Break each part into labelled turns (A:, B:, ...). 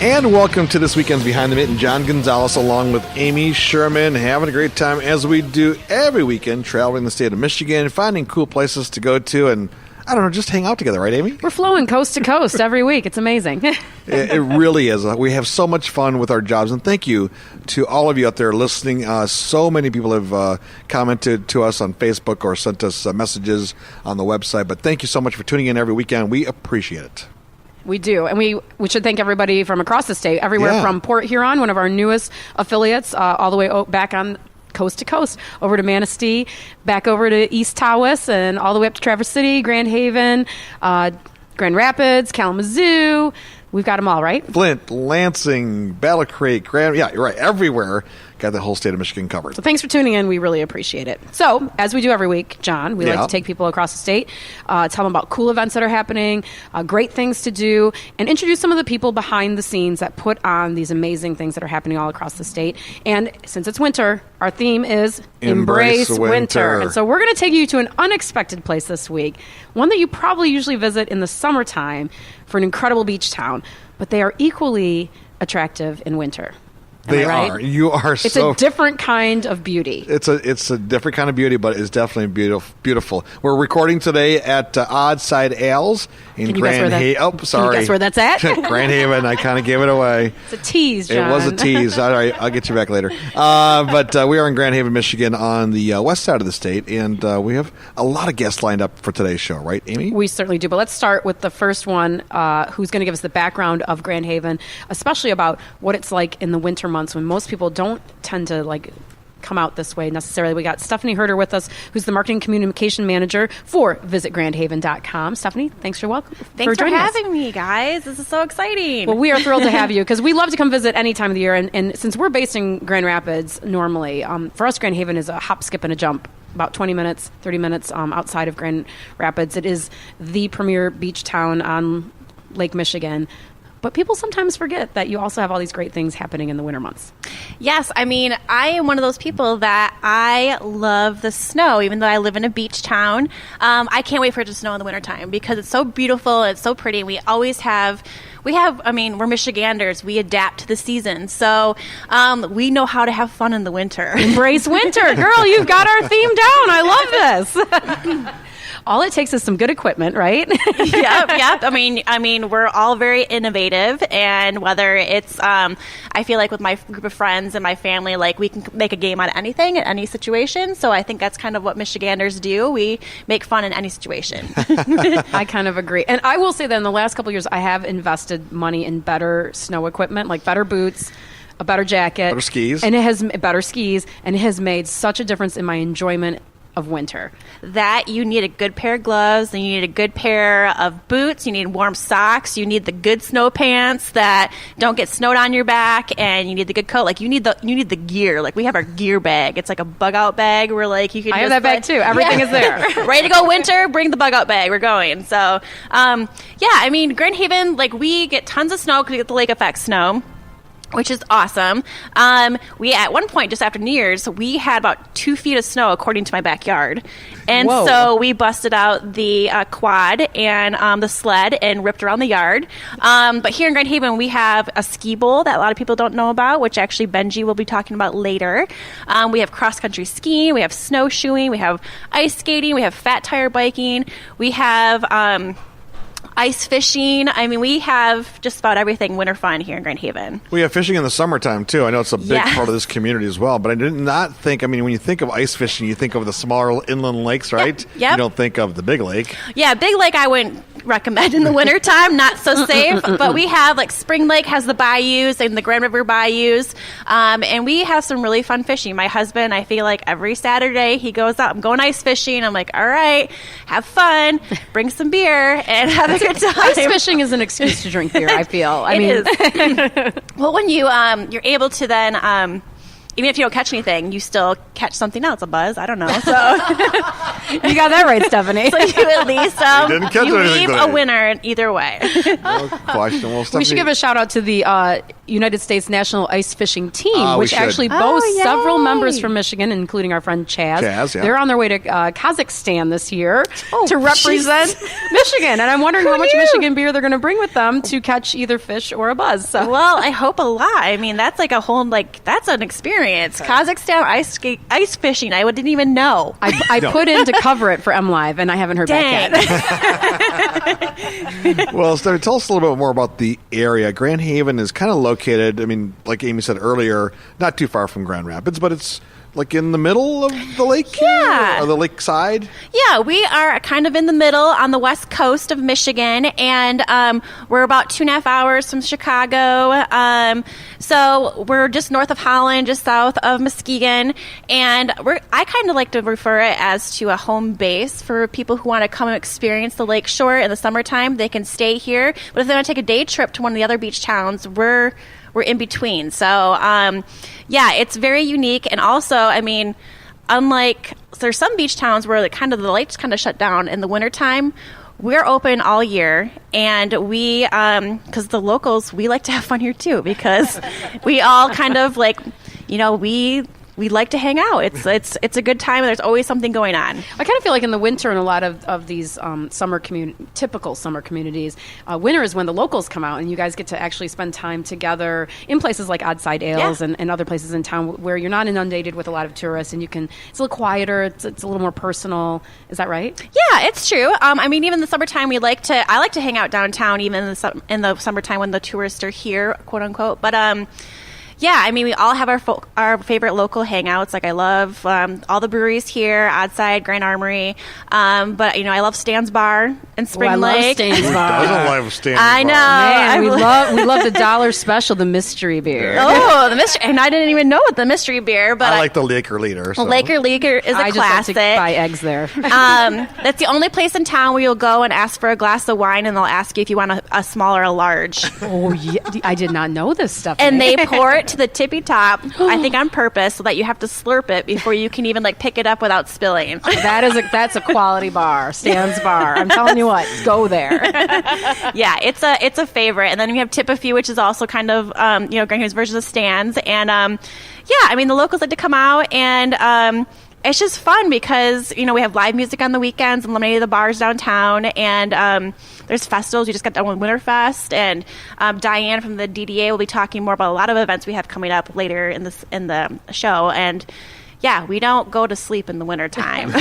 A: And welcome to this weekend's Behind the Mitten. John Gonzalez along with Amy Sherman, having a great time as we do every weekend, traveling the state of Michigan, finding cool places to go to, and I don't know, just hang out together, right, Amy?
B: We're flowing coast to coast every week. It's amazing.
A: It really is. We have so much fun with our jobs, and thank you to all of you out there listening. So many people have commented to us on Facebook or sent us messages on the website, but thank you so much for tuning in every weekend. We appreciate it.
B: We do. And we should thank everybody from across the state, everywhere from Port Huron, one of our newest affiliates, all the way back on coast to coast, over to Manistee, back over to East Tawas, and all the way up to Traverse City, Grand Haven, Grand Rapids, Kalamazoo. We've got them all, right? Flint,
A: Lansing, Battle Creek, Grand... Yeah, you're right. Everywhere. Got the whole state of Michigan covered.
B: So thanks for tuning in. We really appreciate it. So, as we do every week, John, we like to take people across the state, tell them about cool events that are happening, great things to do, and introduce some of the people behind the scenes that put on these amazing things that are happening all across the state. And since it's winter, our theme is Embrace Winter. And so we're going to take you to an unexpected place this week, one that you probably usually visit in the summertime for an incredible beach town, but they are equally attractive in winter.
A: They are. You are
B: It's a different kind of beauty.
A: It's a different kind of beauty, but it's definitely beautiful. We're recording today at Odd Side Ales in Grand Haven. Oh, sorry.
B: Can you guess where that's at?
A: Grand Haven. I kind of gave it away.
B: It's a tease, John.
A: It was a tease. All right, I'll get you back later. But we are in Grand Haven, Michigan, on the west side of the state, and we have a lot of guests lined up for today's show, right, Amy?
B: We certainly do. But let's start with the first one, who's going to give us the background of Grand Haven, especially about what it's like in the winter months when most people don't tend to come out this way necessarily. We got Stefanie Herder with us, who's the marketing communication manager for visitgrandhaven.com. Stefanie, thanks for
C: having me, guys. This is so exciting.
B: Well, we are thrilled to have you because we love to come visit any time of the year. And since we're based in Grand Rapids normally, for us, Grand Haven is a hop, skip, and a jump. About 20 minutes, 30 minutes outside of Grand Rapids. It is the premier beach town on Lake Michigan. But people sometimes forget that you also have all these great things happening in the winter months.
C: Yes, I mean, I am one of those people that I love the snow, even though I live in a beach town. I can't wait for it to snow in the wintertime because it's so beautiful, it's so pretty. We're Michiganders. We adapt to the season. So we know how to have fun in the winter.
B: Embrace winter. Girl, you've got our theme down. I love this. All it takes is some good equipment, right?
C: Yep. I mean, we're all very innovative, and whether it's, I feel like with my group of friends and my family, we can make a game out of anything in any situation. So I think that's kind of what Michiganders do. We make fun in any situation.
B: I kind of agree, and I will say that in the last couple of years, I have invested money in better snow equipment, like better boots, a better jacket,
A: better skis,
B: and it has made such a difference in my enjoyment of winter.
C: That you need a good pair of gloves, and you need a good pair of boots, you need warm socks, you need the good snow pants that don't get snowed on your back, and you need the good coat. You need the gear. We have our gear bag. It's like a bug out bag where you can
B: I have that bag too. Everything is there.
C: Ready to go winter, bring the bug out bag. We're going. So I mean, Grand Haven, we get tons of snow because we get the lake effect snow, which is awesome. We, at one point, just after New Year's, we had about 2 feet of snow according to my backyard. And so we busted out the quad and the sled and ripped around the yard. But here in Grand Haven, we have a ski bowl that a lot of people don't know about, which actually Benji will be talking about later. We have cross-country skiing. We have snowshoeing. We have ice skating. We have fat tire biking. We have ice fishing. I mean, we have just about everything winter fun here in Grand Haven.
A: We have fishing in the summertime, too. I know it's a big part of this community as well, but I did not think, when you think of ice fishing, you think of the smaller inland lakes, right?
C: Yep.
A: You don't think of the big lake.
C: Yeah, big lake I wouldn't recommend in the wintertime, not so safe, but we have, Spring Lake has the bayous and the Grand River bayous, and we have some really fun fishing. My husband, I feel like every Saturday, he goes out, I'm going ice fishing. I'm like, all right, have fun, bring some beer, and have a good time.
B: Ice fishing is an excuse to drink beer, I feel.
C: It is. Well, when you're able to then, even if you don't catch anything, you still catch something else, a buzz. I don't know. So
B: you got that right, Stefanie.
C: So you at least you leave a winner either way.
A: No question. Well,
B: we should give a shout out to the United States national ice fishing team, which actually boasts several members from Michigan, including our friend Chaz.
A: Yeah.
B: They're on their way to Kazakhstan this year to represent Michigan. And I'm wondering how much Michigan beer they're going to bring with them to catch either fish or a buzz. So.
C: Well, I hope a lot. I mean, that's like a whole, that's an experience. Kazakhstan ice fishing. I didn't even know.
B: I put in to cover it for M Live, and I haven't heard back yet.
A: Well, Stefanie, tell us a little bit more about the area. Grand Haven is kind of located, I mean, like Amy said earlier, not too far from Grand Rapids, but it's like in the middle of the lake here, or the lake side?
C: Yeah, we are kind of in the middle on the west coast of Michigan, and we're about 2.5 hours from Chicago. So we're just north of Holland, just south of Muskegon, and I kind of like to refer it as to a home base for people who want to come and experience the lake shore in the summertime. They can stay here, but if they want to take a day trip to one of the other beach towns, we're in between. So, it's very unique. And also, I mean, unlike, there's some beach towns where the lights kind of shut down in the wintertime. We're open all year, and we, because the locals, we like to have fun here too, because we all kind of we like to hang out. It's a good time, and there's always something going on.
B: I kind of feel like in the winter in a lot of these typical summer communities, winter is when the locals come out, and you guys get to actually spend time together in places like Odd Side Ales and other places in town where you're not inundated with a lot of tourists, and it's a little quieter, it's a little more personal. Is that right?
C: Yeah, it's true. I mean, even in the summertime, I like to hang out downtown, even in the summertime when the tourists are here, quote unquote. But yeah, I mean, we all have our favorite local hangouts. Like, I love all the breweries here, Oddside, Grand Armory. But, I love Stan's Bar in Spring Lake.
B: I love Stan's Bar.
A: I love Stan's Bar.
C: I know.
B: Man, we love the $1 special, the mystery beer.
C: Oh, the mystery. And I didn't even know what the mystery beer. But
A: I like the Laker Leader. So.
C: Laker Leader is a classic.
B: I just like to buy eggs there.
C: That's the only place in town where you'll go and ask for a glass of wine, and they'll ask you if you want a small or a large.
B: Oh, yeah. I did not know this stuff.
C: And they pour it to the tippy top, I think on purpose, so that you have to slurp it before you can even pick it up without spilling.
B: That's a quality bar, Stan's Bar. I'm telling you what, go there.
C: Yeah, it's a favorite. And then we have Tip a Few, which is also kind of Grand Haven's version of Stan's. And I mean, the locals like to come out, and it's just fun because we have live music on the weekends and many of the bars downtown, and there's festivals. We just got done with Winterfest, and Diane from the DDA will be talking more about a lot of events we have coming up later in the show. And yeah, we don't go to sleep in the wintertime.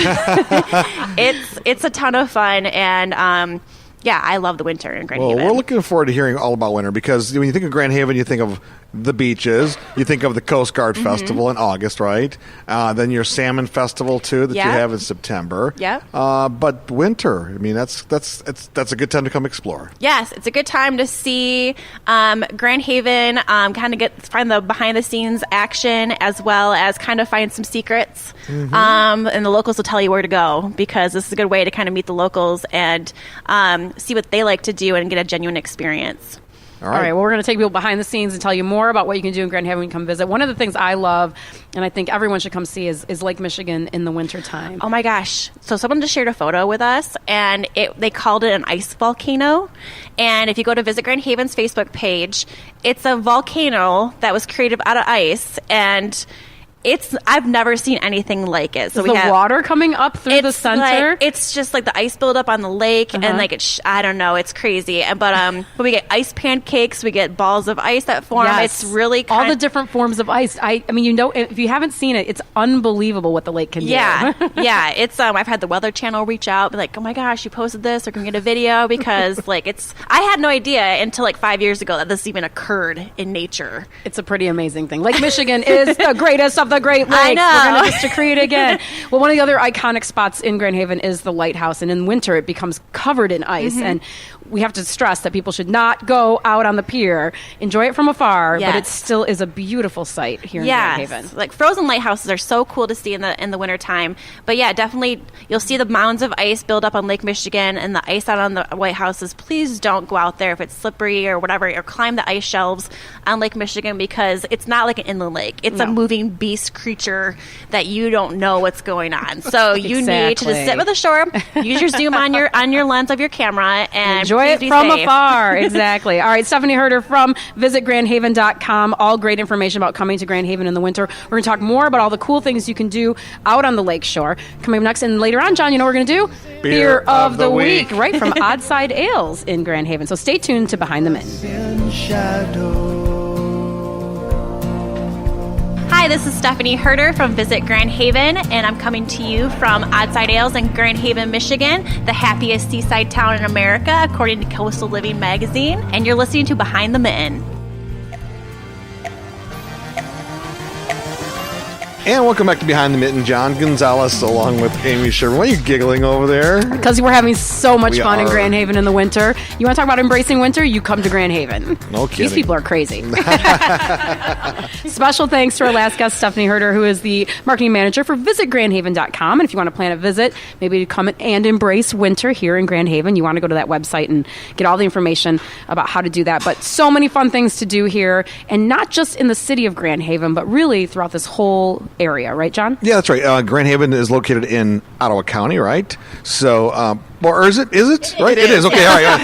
C: It's a ton of fun, and I love the winter in Grand Haven.
A: We're looking forward to hearing all about winter, because when you think of Grand Haven, you think of the beaches, you think of the Coast Guard Festival in August, right? Then your Salmon Festival too that you have in September.
C: Yeah.
A: But winter, I mean, that's a good time to come explore.
C: Yes, it's a good time to see Grand Haven, kind of find the behind the scenes action, as well as kind of find some secrets. And the locals will tell you where to go, because this is a good way to kind of meet the locals and see what they like to do and get a genuine experience.
B: All right. Well, we're going to take people behind the scenes and tell you more about what you can do in Grand Haven when you come visit. One of the things I love, and I think everyone should come see, is Lake Michigan in the wintertime.
C: Oh, my gosh. So someone just shared a photo with us, and they called it an ice volcano. And if you go to Visit Grand Haven's Facebook page, it's a volcano that was created out of ice, and I've never seen anything like it. So
B: is the water coming up through the center?
C: It's just like the ice buildup on the lake, and I don't know, it's crazy. But we get ice pancakes, we get balls of ice that form.
B: Yes.
C: It's really
B: all the different forms of ice. I mean, if you haven't seen it, it's unbelievable what the lake can do.
C: Yeah. It's I've had the Weather Channel reach out, be like, oh my gosh, you posted this, or can we get a video? Because I had no idea until 5 years ago that this even occurred in nature.
B: It's a pretty amazing thing. Lake Michigan is the greatest of the Great Lakes.
C: I know.
B: We're going to just decree it again. Well, one of the other iconic spots in Grand Haven is the Lighthouse, and in winter it becomes covered in ice. And we have to stress that people should not go out on the pier. Enjoy it from afar, but it still is a beautiful sight here in Grand Haven.
C: Frozen lighthouses are so cool to see in the wintertime. But yeah, definitely you'll see the mounds of ice build up on Lake Michigan and the ice out on the lighthouses. Please don't go out there if it's slippery or whatever, or climb the ice shelves on Lake Michigan, because it's not like an inland lake. It's a moving beast space creature that you don't know what's going on. So you need to just sit with the shore, use your zoom on your lens of your camera, and
B: enjoy it from afar. Exactly. All right, Stefanie Herder from visitgrandhaven.com. All great information about coming to Grand Haven in the winter. We're going to talk more about all the cool things you can do out on the lakeshore. Coming up next, and later on, John, you know what we're going to do? Beer of the Week, right from Oddside Ales in Grand Haven. So stay tuned to Behind the Mitten.
C: Hi, this is Stefanie Herder from Visit Grand Haven, and I'm coming to you from Oddside Ales in Grand Haven, Michigan, the happiest seaside town in America, according to Coastal Living magazine, and you're listening to Behind the Mitten.
A: And welcome back to Behind the Mitten. John Gonzalez along with Amy Sherman. Why are you giggling over there?
B: Because we're having so much fun in Grand Haven in the winter. You want to talk about embracing winter? You come to Grand Haven.
A: No kidding.
B: These people are crazy. Special thanks to our last guest, Stefanie Herder, who is the marketing manager for visitgrandhaven.com. And if you want to plan a visit, maybe to come and embrace winter here in Grand Haven, you want to go to that website and get all the information about how to do that. But so many fun things to do here, and not just in the city of Grand Haven, but really throughout this whole area, right, John?
A: Yeah, that's right. Grand Haven is located in Ottawa County, right? So, or is it? Is it? Right? It is. Okay, all right.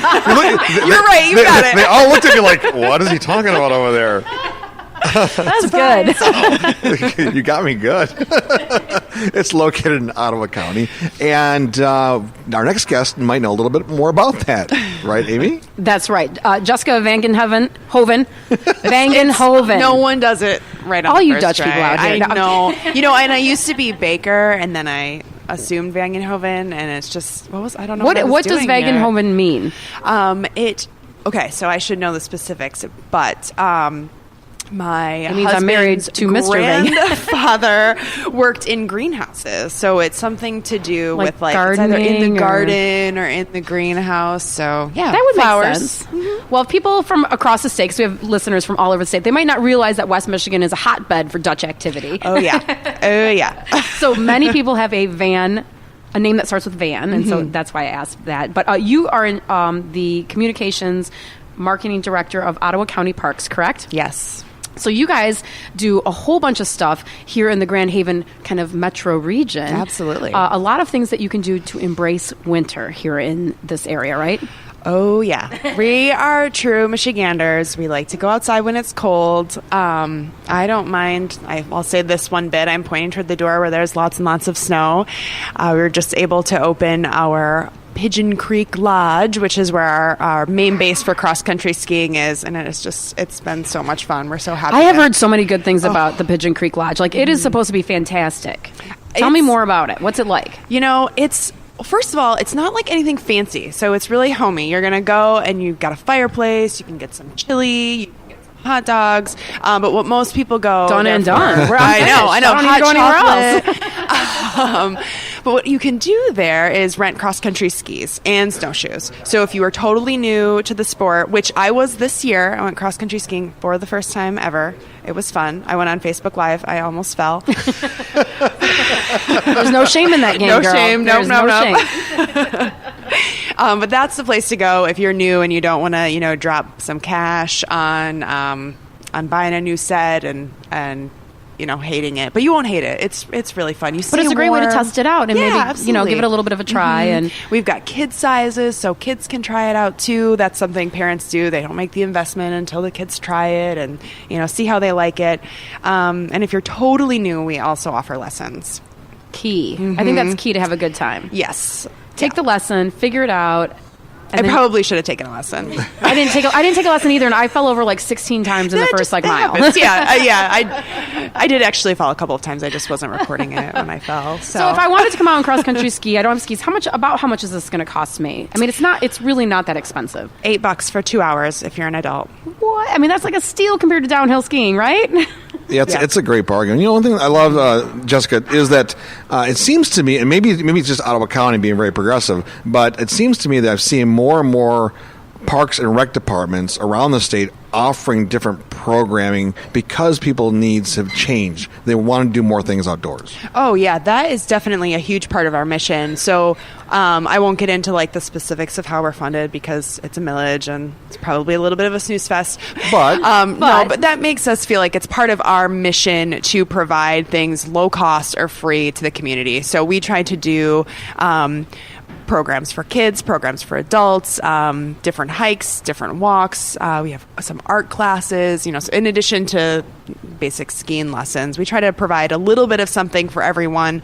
D: You're right. You got it.
A: They all looked at me like, what is he talking about over there?
B: That's good.
A: You got me good. It's located in Ottawa County. And our next guest might know a little bit more about that. Right, Amy?
B: That's right. Jessica VanGinhoven. VanGinhoven.
D: No one does it right on
B: all
D: the
B: you
D: first
B: Dutch
D: try.
B: people out here.
D: I know. And I used to be baker, and then I assumed VanGinhoven, and it's just, I don't know
B: what does VanGinhoven mean?
D: Okay, so I should know the specifics, but my
B: I'm married to Mr.
D: grandfather worked in greenhouses, so it's something to do with it's either in the garden or in the greenhouse. So yeah,
B: that would
D: flowers.
B: Make sense. Mm-hmm. Well, if people from across the state, because we have listeners from all over the state, they might not realize that West Michigan is a hotbed for Dutch activity.
D: Oh yeah.
B: So many people have a name that starts with Van, and so that's why I asked that. But you are in, the communications marketing director of Ottawa County Parks, correct?
D: Yes.
B: So you guys do a whole bunch of stuff here in the Grand Haven kind of metro region.
D: Absolutely.
B: A lot of things that you can do to embrace winter here in this area, right?
D: Oh, yeah. We are true Michiganders. We like to go outside when it's cold. I don't mind. I'll say this one bit. I'm pointing toward the door where there's lots and lots of snow. We were just able to open our Pigeon Creek Lodge, which is where our main base for cross-country skiing is, and it's been so much fun. We're so happy.
B: I have heard so many good things about the Pigeon Creek Lodge. Like, it is supposed to be fantastic. Tell me more about it. What's it like?
D: First of all, it's not like anything fancy, so it's really homey. You're going to go, and you've got a fireplace, you can get some chili, you can get some hot dogs, but what most people go...
B: Done and done.
D: I know.
B: I don't need to go anywhere else.
D: But what you can do there is rent cross-country skis and snowshoes. So if you are totally new to the sport, which I was this year, I went cross-country skiing for the first time ever. It was fun. I went on Facebook Live. I almost fell.
B: There's no shame in that game,
D: no
B: girl.
D: Shame.
B: There's no
D: shame. But that's the place to go if you're new and you don't want to, drop some cash on buying a new set and hating it, but you won't hate it. It's really fun.
B: But it's a great way to test it out and maybe
D: absolutely.
B: Give it a little bit of a try. And
D: we've got kid sizes, so kids can try it out too. That's something parents do. They don't make the investment until the kids try it and see how they like it. And if you're totally new, we also offer lessons.
B: Key. I think that's key to have a good time.
D: Yes.
B: Take the lesson, figure it out.
D: I probably should have taken a lesson.
B: I didn't take a lesson either, and I fell over like 16 times in the first mile.
D: I did actually fall a couple of times. I just wasn't recording it when I fell. So
B: if I wanted to come out and cross country ski, I don't have skis. How much is this going to cost me? I mean, it's really not that expensive.
D: $8 for 2 hours if you're an adult.
B: What? I mean, that's like a steal compared to downhill skiing, right?
A: Yeah, it's a great bargain. One thing I love, Jessica, is that it seems to me, and maybe it's just Ottawa County being very progressive, but it seems to me that I've seen more and more parks and rec departments around the state offering different programming because people's needs have changed. They want to do more things outdoors.
D: Oh, yeah, that is definitely a huge part of our mission. So I won't get into like the specifics of how we're funded because it's a millage and it's probably a little bit of a snooze fest.
A: But
D: but that makes us feel like it's part of our mission to provide things low cost or free to the community. So we try to do programs for kids, programs for adults, different hikes, different walks. We have some art classes, so in addition to basic skiing lessons, we try to provide a little bit of something for everyone.